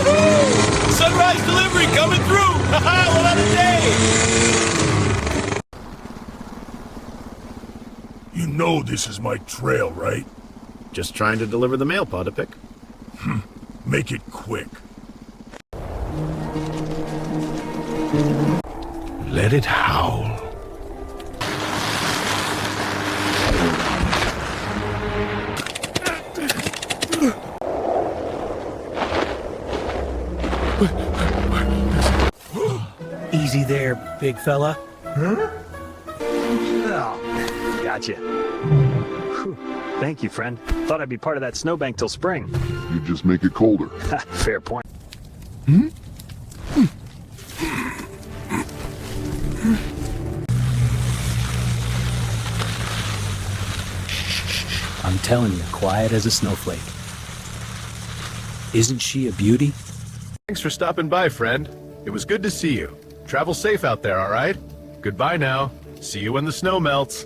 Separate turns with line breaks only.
Woohoo! Sunrise delivery coming through! Haha, what a day!
You know this is my trail, right?
Just trying to deliver the mail, Podapic.
Make it quick. Let it howl.
Easy there, big fella.
Gotcha. Whew. Thank you, friend. Thought I'd be part of that snowbank till spring.
You just make it colder.
Fair point.
I'm telling you, quiet as a snowflake. Isn't she a beauty?
Thanks for stopping by, friend. It was good to see you. Travel safe out there, all right? Goodbye now. See you when the snow melts.